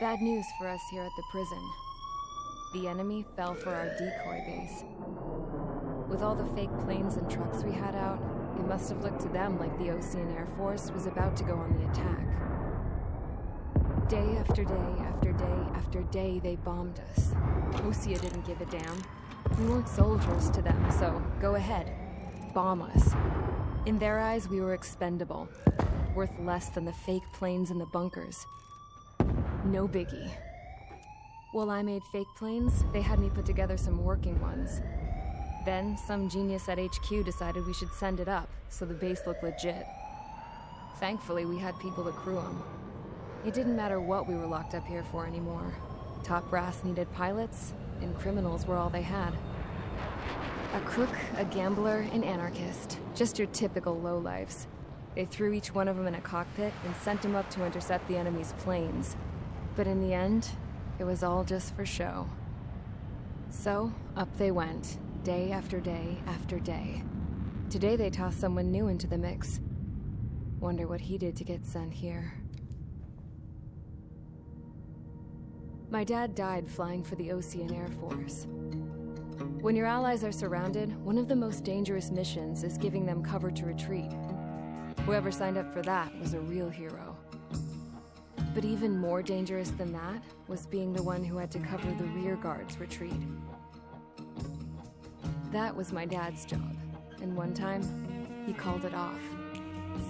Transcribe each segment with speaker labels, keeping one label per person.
Speaker 1: Bad news for us here at the prison. The enemy fell for our decoy base. With all the fake planes and trucks we had out, it must have looked to them like the Osean Air Force was about to go on the attack. Day after day after day after day, they bombed us. Osean didn't give a damn. We weren't soldiers to them, so go ahead. Bomb us. In their eyes, we were expendable. Worth less than the fake planes in the bunkers. No biggie. While I made fake planes, they had me put together some working ones. Then, some genius at HQ decided we should send it up, so the base looked legit. Thankfully, we had people to crew them. It didn't matter what we were locked up here for anymore. Top brass needed pilots, and criminals were all they had. A crook, a gambler, an anarchist. Just your typical lowlifes. They threw each one of them in a cockpit and sent them up to intercept the enemy's planes. But in the end, it was all just for show. So, up they went, day after day after day. Today they tossed someone new into the mix. Wonder what he did to get sent here. My dad died flying for the Osean Air Force. When your allies are surrounded, one of the most dangerous missions is giving them cover to retreat. Whoever signed up for that was a real hero. But even more dangerous than that was being the one who had to cover the rear guard's retreat. That was my dad's job, and one time, he called it off.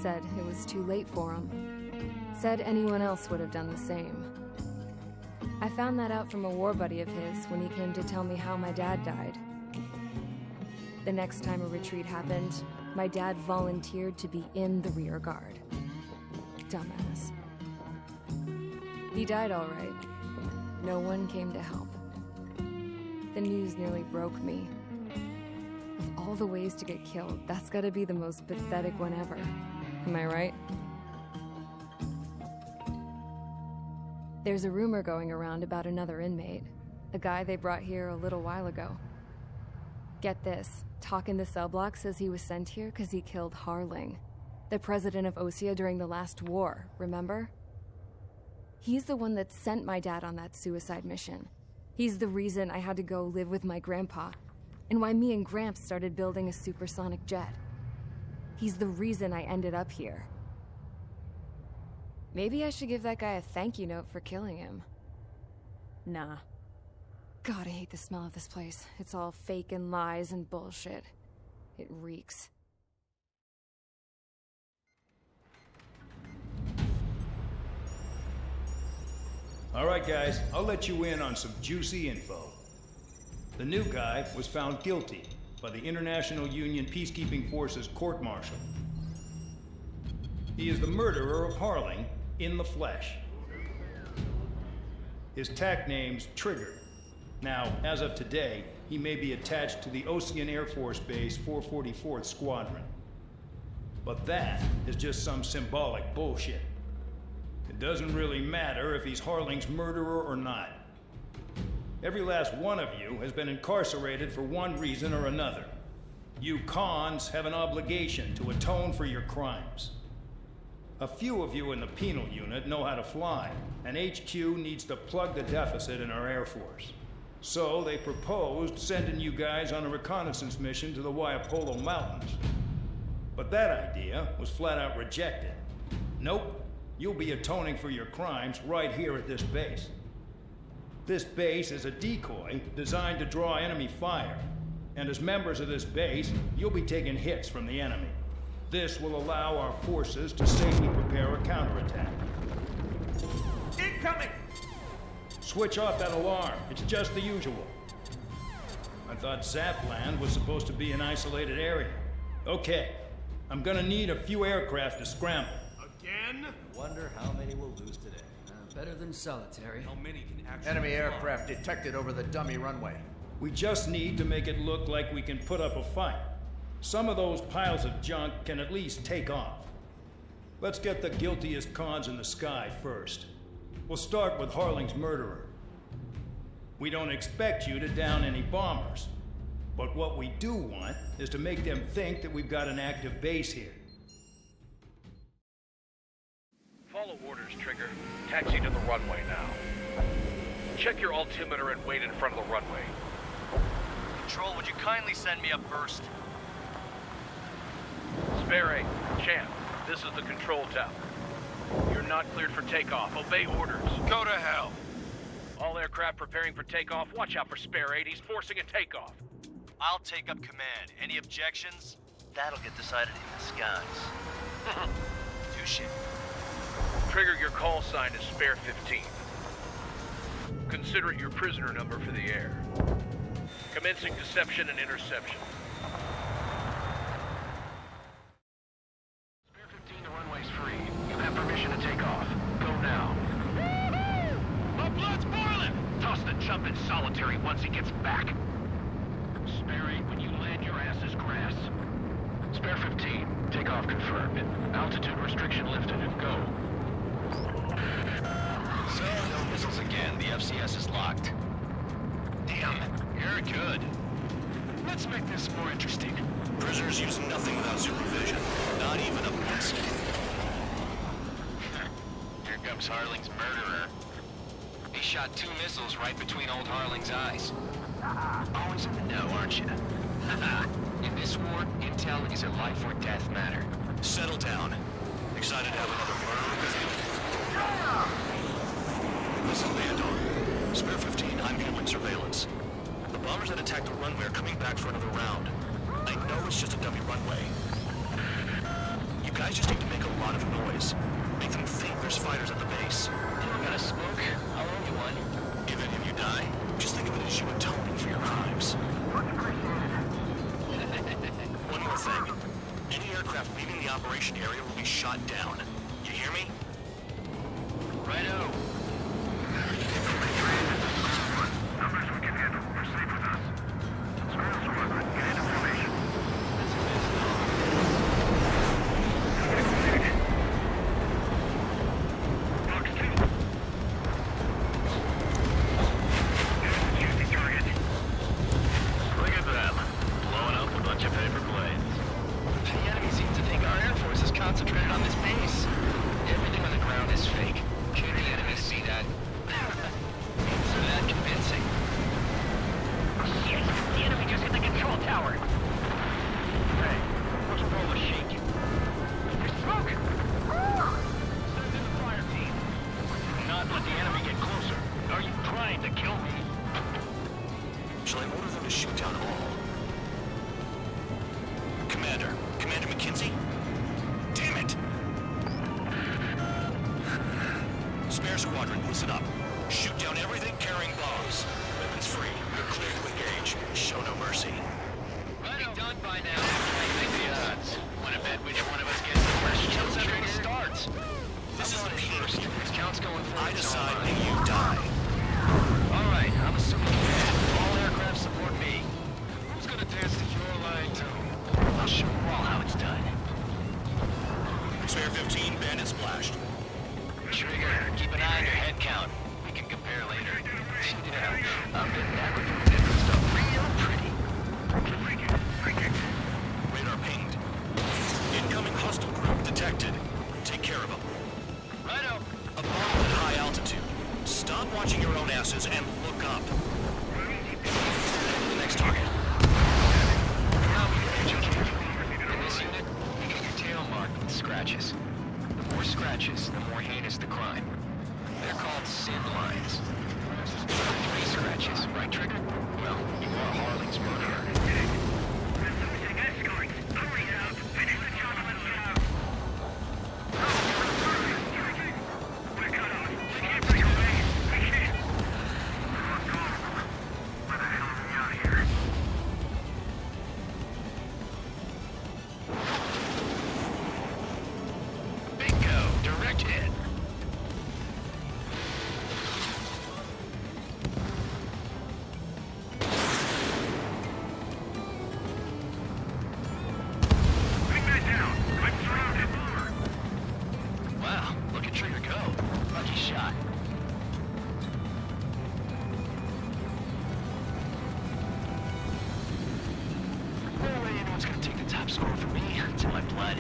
Speaker 1: Said it was too late for him. Said anyone else would have done the same. I found that out from a war buddy of his when he came to tell me how my dad died. The next time a retreat happened, my dad volunteered to be in the rear guard. Dumbass. He died all right. No one came to help. The news nearly broke me. Of all the ways to get killed, that's gotta be the most pathetic one ever. Am I right? There's a rumor going around about another inmate. A guy they brought here a little while ago. Get this, talk in the cell block says he was sent here because he killed Harling, the president of Osean during the last war, remember? He's the one that sent my dad on that suicide mission. He's the reason I had to go live with my grandpa, and why me and Gramps started building a supersonic jet. He's the reason I ended up here. Maybe I should give that guy a thank you note for killing him. Nah. God, I hate the smell of this place. It's all fake and lies and bullshit. It reeks.
Speaker 2: All right, guys, I'll let you in on some juicy info. The new guy was found guilty by the International Union Peacekeeping Forces court-martial. He is the murderer of Harling in the flesh. His tag name's Trigger. Now, as of today, he may be attached to the Osean Air Force Base 444th Squadron. But that is just some symbolic bullshit. It doesn't really matter if he's Harling's murderer or not. Every last one of you has been incarcerated for one reason or another. You cons have an obligation to atone for your crimes. A few of you in the penal unit know how to fly, and HQ needs to plug the deficit in our Air Force. So they proposed sending you guys on a reconnaissance mission to the Waiapolo Mountains. But that idea was flat out rejected. Nope. You'll be atoning for your crimes right here at this base. This base is a decoy designed to draw enemy fire. And as members of this base, you'll be taking hits from the enemy. This will allow our forces to safely prepare a counterattack.
Speaker 3: Incoming!
Speaker 2: Switch off that alarm. It's just the usual. I thought Zapland was supposed to be an isolated area. Okay, I'm gonna need a few aircraft to scramble.
Speaker 3: Again?
Speaker 4: Wonder how many we'll lose today.
Speaker 5: Better than solitary.
Speaker 3: How many can actually
Speaker 4: Enemy aircraft detected over the dummy runway.
Speaker 2: We just need to make it look like we can put up a fight. Some of those piles of junk can at least take off. Let's get the guiltiest cons in the sky first. We'll start with Harling's murderer. We don't expect you to down any bombers. But what we do want is to make them think that we've got an active base here.
Speaker 3: Follow orders, Trigger. Taxi to the runway now. Check your altimeter and wait in front of the runway.
Speaker 6: Control, would you kindly send me up first?
Speaker 3: Spare 8, Champ, this is the control tower. You're not cleared for takeoff. Obey orders.
Speaker 6: Go to hell.
Speaker 3: All aircraft preparing for takeoff. Watch out for Spare 8. He's forcing a takeoff.
Speaker 6: I'll take up command. Any objections? That'll get decided in the skies. Touche.
Speaker 3: Trigger, your call sign is Spare 15. Consider it your prisoner number for the air. Commencing deception and interception. Spare 15, the runway's free. You have permission to take off. Go now. My blood's boiling! Toss the chump in solitary once he gets back. Spare 8, when you land, your ass is grass. Spare 15, takeoff confirmed. Altitude restriction lifted. Go.
Speaker 6: So, no missiles again. The FCS is locked. Damn, you're good.
Speaker 3: Let's make this more interesting.
Speaker 7: Prisoners use nothing without supervision. Not even a pencil.
Speaker 6: Here comes Harling's murderer. He shot 2 missiles right between old Harling's eyes. Always in the know, aren't you? In this war, intel is a life or death matter.
Speaker 7: Settle down. Excited to have another murderer with you? This is Leodon. Spare 15, I'm handling surveillance. The bombers that attacked the runway are coming back for another round. I know it's just a dummy runway. You guys just need to make a lot of noise. Make them think there's fighters at the base.
Speaker 6: You don't gotta smoke. I'll owe you one.
Speaker 7: If any of you die, just think of it as you atoning for your crimes. One more thing. Any aircraft leaving the operation area will be shot down. You hear me?
Speaker 6: Righto.
Speaker 3: Numbers we can handle. We're safe with us. Spare Squadron, get into formation. Box 2. Choose the target. Look at them. Blowing up a bunch of paper planes.
Speaker 6: The enemy seems to think our Air Force is concentrated on this base. Everything on the ground is fake. Can the enemy see that? Is that convincing?
Speaker 3: Shit! The enemy just hit the control tower! Hey, what's with all the shaking? There's smoke! Send in the fire team. Not let the enemy get closer. Are you trying to kill me?
Speaker 7: Shall I order them to shoot down all? Commander McKenzie? Damn it! Spare Squadron, listen up. Shoot down everything carrying bombs. Weapons free. You're clear to engage. Show no mercy.
Speaker 6: Be done by now. I think the odds. Wanna bet which one of us gets the first kill trigger starts?
Speaker 7: This is the
Speaker 6: first. This count's going for
Speaker 7: I decide and you die.
Speaker 6: Alright, I'm assuming command. All aircraft support me.
Speaker 3: Who's gonna dance to your line, too?
Speaker 6: I'll show you all how it's done.
Speaker 7: Spare 15, bandit splashed.
Speaker 6: Trigger, keep an eye on your head count. We can compare later. Yeah, up in that with different stuff real pretty.
Speaker 7: Radar pinged. Incoming hostile group detected. Take care of them.
Speaker 6: Righto.
Speaker 7: A bomb at high altitude. Stop watching your own asses and look up. The next target.
Speaker 6: In this unit, you get your tail marked with scratches. The more scratches, the more heinous the crime. They're called sin lines. 3 scratches, right, Trigger? Well, you are Harling's murderer.
Speaker 3: We're losing escorts. Hurry up. Finish the job and let's get out. We're cut off. We can't break away. We can't. Where the hell are we out here?
Speaker 6: Bingo! Direct hit.
Speaker 3: Wingmen down. I'm surrounded.
Speaker 6: Wow, look at Trigger go. Lucky shot. No way anyone's gonna take the top score from me. It's in my blood.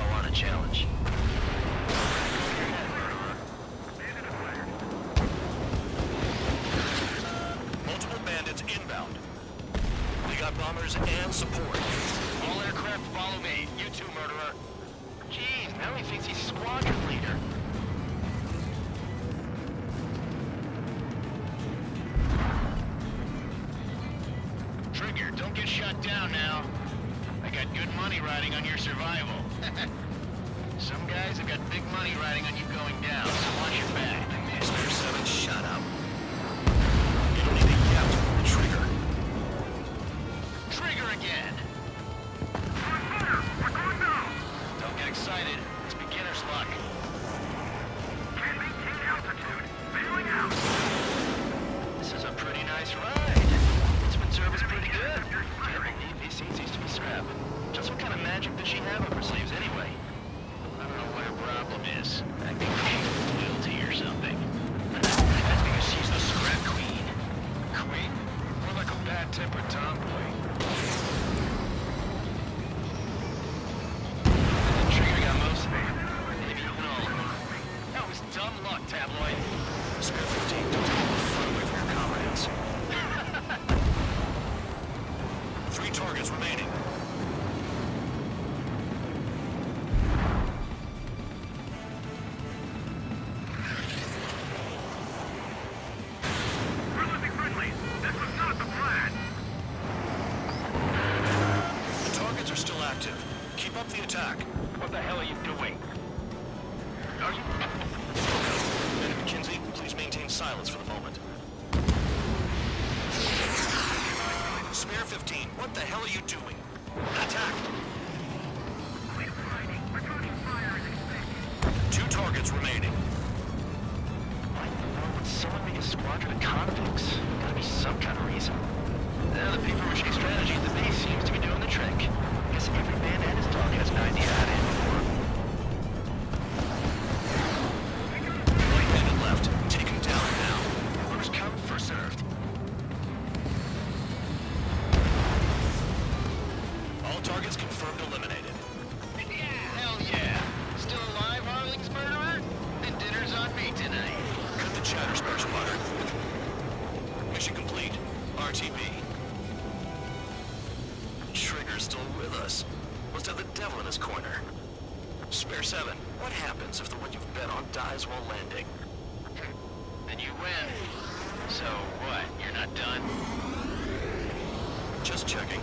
Speaker 3: on a challenge.
Speaker 7: Multiple bandits inbound. We got bombers and support.
Speaker 3: All aircraft follow me. You too, murderer. Jeez, now he thinks he's squadron leader. Trigger, don't get shot down now. I got good money riding on your survival. Some guys have got big money riding on you going down, so watch your back.
Speaker 7: Spare 7, shut up. You don't need to yap. Trigger.
Speaker 3: Trigger again! Don't get excited. It's beginner's luck. Can't maintain altitude. Bailing out. This is a pretty nice ride. Instrument service pretty good. Can't believe these things used to be scrap. Just what kind of magic does she have up her sleeves anyway? I don't know what her problem is. I think she's loyalty or something. That's because she's the scrap queen. Queen? More like a bad-tempered tomboy. Trigger got most of it. Maybe even all of them. That was dumb luck, Tabloid.
Speaker 7: Spare 15, don't take all the fun away from your comrades. 3 targets remaining. The targets are still active. Keep up the attack.
Speaker 3: What the hell are you doing? Are you...
Speaker 7: And McKinsey, please maintain silence for the moment. Spare 15, what the hell are you doing? Attack! 2 targets remaining.
Speaker 3: Why in the world would someone make a squadron of convicts? Gotta be some kind of reason. Now the paper-mache strategy at the base seems to be doing the trick. Guess every man and his dog has an idea how to hit before.
Speaker 7: Right bandit left. Take him down now.
Speaker 3: First come, first served.
Speaker 7: All targets confirmed eliminated.
Speaker 3: Hell yeah! Still alive, Harling's murderer? Then dinner's on me tonight.
Speaker 7: Cut the chatter, Spare Squadron. Mission complete. RTB. Trigger's still with us. Must have the devil in his corner. Spare 7, what happens if the one you've bet on dies while landing?
Speaker 3: Then you win. So what, you're not done?
Speaker 7: Just checking.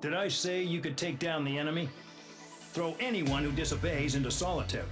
Speaker 2: Did I say you could take down the enemy? Throw anyone who disobeys into solitary.